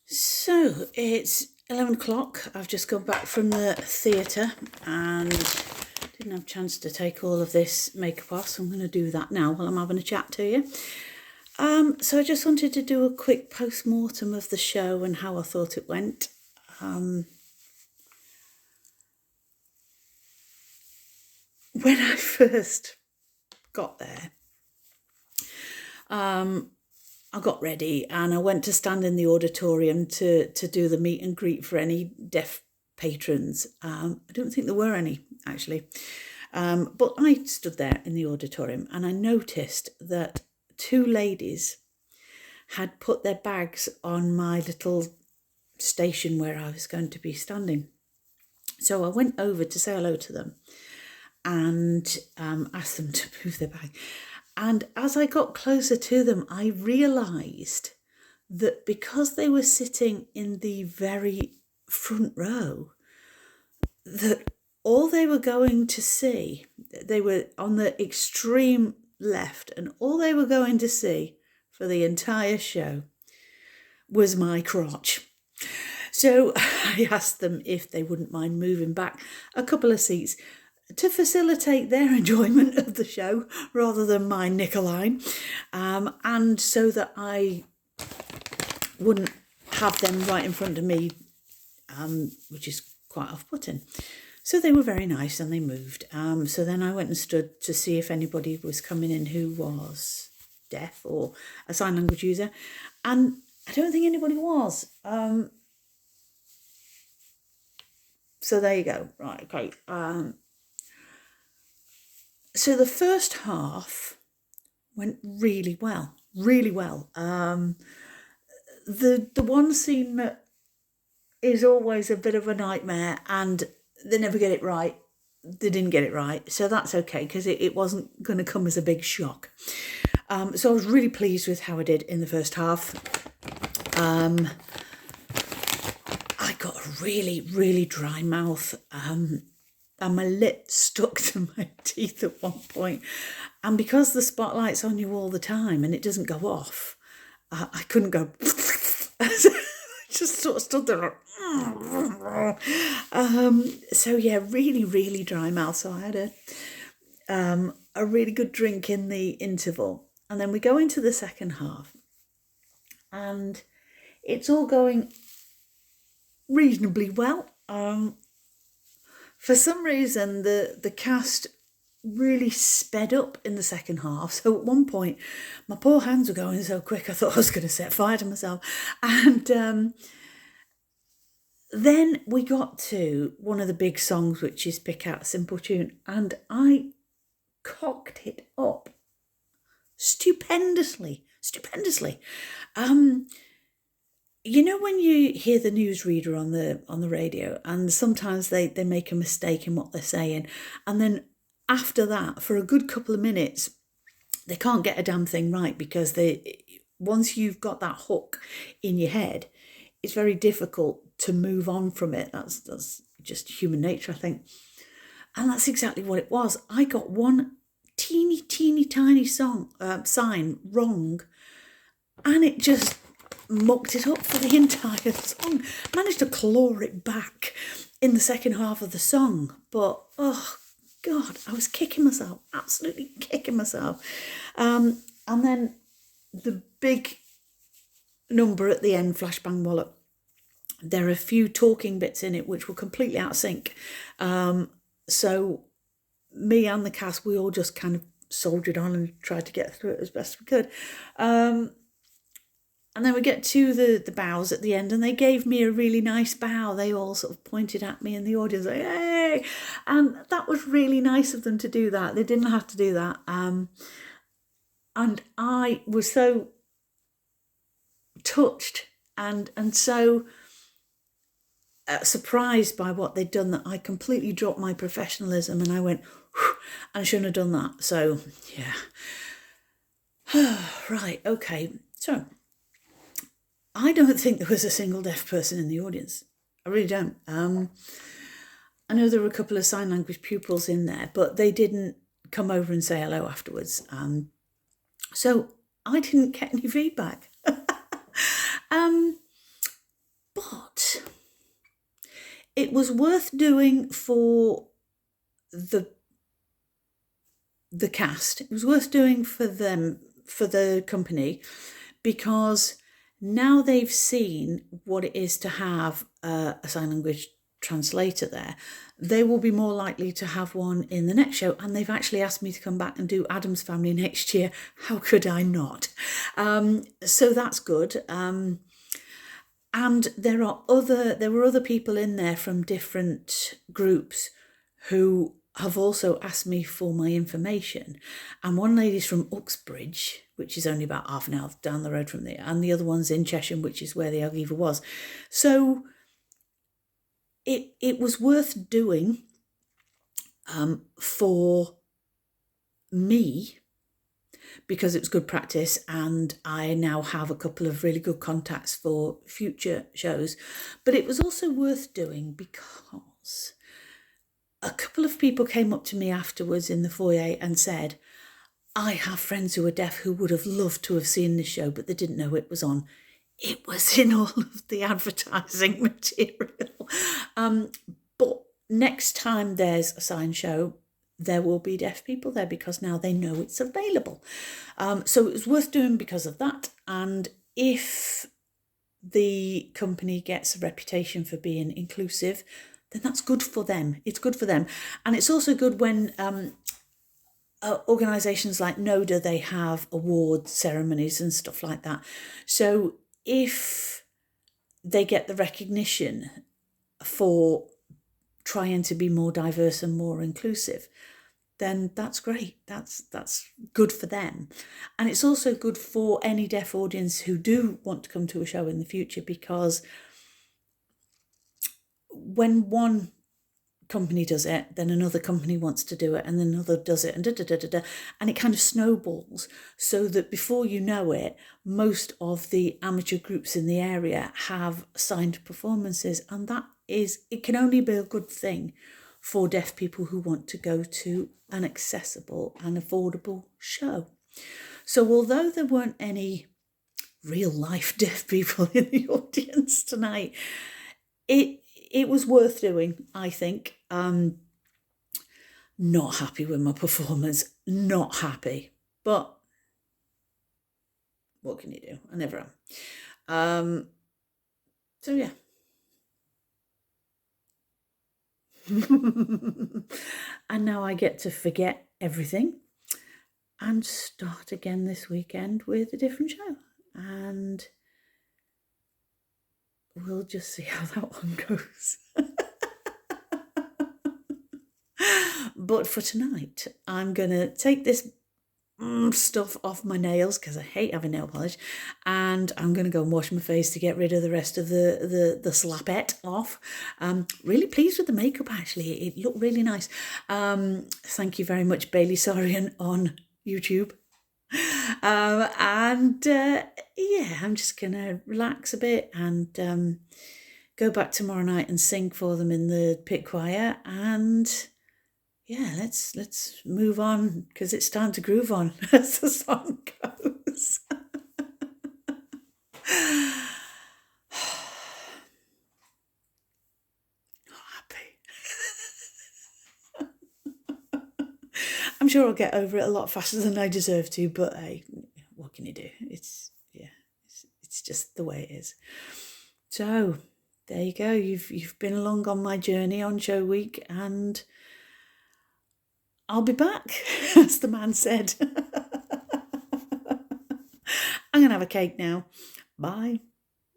So it's 11 o'clock. I've just got back from the theatre and didn't have a chance to take all of this makeup off, so I'm going to do that now while I'm having a chat to you. So I just wanted to do a quick post-mortem of the show and how I thought it went. When I first got there, I got ready and I went to stand in the auditorium to do the meet and greet for any deaf patrons. I don't think there were any, actually. But I stood there in the auditorium and I noticed that two ladies had put their bags on my little station where I was going to be standing. So I went over to say hello to them and asked them to move their bag. And as I got closer to them, I realised that because they were sitting in the very front row, that all they were going to see, they were on the extreme left, and all they were going to see for the entire show was my crotch. So I asked them if they wouldn't mind moving back a couple of seats to facilitate their enjoyment of the show rather than my Nicoline, and so that I wouldn't have them right in front of me, which is quite off-putting. So they were very nice and they moved. So then I went and stood to see if anybody was coming in who was deaf or a sign language user, and I don't think anybody was. So there you go. Right, okay. So the first half went really well, really well. The one scene that is always a bit of a nightmare and they never get it right. They didn't get it right, so that's okay because it wasn't going to come as a big shock. So I was really pleased with how I did in the first half. I got a really, really dry mouth. And my lip stuck to my teeth at one point. And because the spotlight's on you all the time and it doesn't go off, I couldn't go. I just sort of stood there. So yeah, really, really dry mouth. So I had a really good drink in the interval. And then we go into the second half. And it's all going reasonably well. For some reason, the cast really sped up in the second half. So at one point, my poor hands were going so quick, I thought I was going to set fire to myself. And then we got to one of the big songs, which is Pick Out a Simple Tune. And I cocked it up stupendously. You know when you hear the newsreader on the radio and sometimes they make a mistake in what they're saying, and then after that for a good couple of minutes they can't get a damn thing right because once you've got that hook in your head, it's very difficult to move on from it. That's just human nature, I think. And that's exactly what it was. I got one teeny tiny sign wrong, and it just mucked it up for the entire song. Managed to claw it back in the second half of the song, but oh God, I was kicking myself, absolutely kicking myself. And then the big number at the end, Flash Bang Wallop, there are a few talking bits in it which were completely out of sync. So me and the cast, we all just kind of soldiered on and tried to get through it as best we could. And then we get to the bows at the end, and they gave me a really nice bow. They all sort of pointed at me in the audience, like, hey! And that was really nice of them to do that. They didn't have to do that. And I was so touched and so surprised by what they'd done that I completely dropped my professionalism and I went, and I shouldn't have done that. So, yeah. Right, okay. So I don't think there was a single deaf person in the audience. I really don't. I know there were a couple of sign language pupils in there, but they didn't come over and say hello afterwards. So I didn't get any feedback. it was worth doing for the cast. It was worth doing for them, for the company, because now they've seen what it is to have a sign language translator there, they will be more likely to have one in the next show. And they've actually asked me to come back and do Addams Family next year. How could I not? So that's good. And there were other people in there from different groups who have also asked me for my information. And one lady's from Uxbridge, which is only about half an hour down the road from there, and the other one's in Cheshire, which is where the Algiva was. So it was worth doing for me, because it was good practice, and I now have a couple of really good contacts for future shows. But it was also worth doing because a couple of people came up to me afterwards in the foyer and said, I have friends who are deaf who would have loved to have seen this show, but they didn't know it was on. It was in all of the advertising material. But next time there's a sign show, there will be deaf people there because now they know it's available. So it was worth doing because of that. And if the company gets a reputation for being inclusive, then that's good for them. It's good for them. And it's also good when organisations like NODA, they have award ceremonies and stuff like that. So if they get the recognition for trying to be more diverse and more inclusive, then that's great. That's good for them. And it's also good for any deaf audience who do want to come to a show in the future, because when one company does it, then another company wants to do it, and then another does it, and and it kind of snowballs, so that before you know it, most of the amateur groups in the area have signed performances, and it can only be a good thing for deaf people who want to go to an accessible and affordable show. So although there weren't any real life deaf people in the audience tonight, it was worth doing, I think. Not happy with my performance, not happy, but what can you do? I never am. So yeah. And now I get to forget everything and start again this weekend with a different show. And we'll just see how that one goes. But for tonight, I'm going to take this stuff off my nails, because I hate having nail polish, and I'm going to go and wash my face to get rid of the rest of the slapette off. Really pleased with the makeup, actually. It looked really nice. Thank you very much, Bailey Sorian on YouTube. Yeah, I'm just going to relax a bit and go back tomorrow night and sing for them in the pit choir. And yeah, let's move on, because it's time to groove on, as the song goes. Not happy. I'm sure I'll get over it a lot faster than I deserve to, but hey, what can you do? It's just the way it is. So there you go. You've been along on my journey on show week, and I'll be back, as the man said. I'm going to have a cake now. Bye.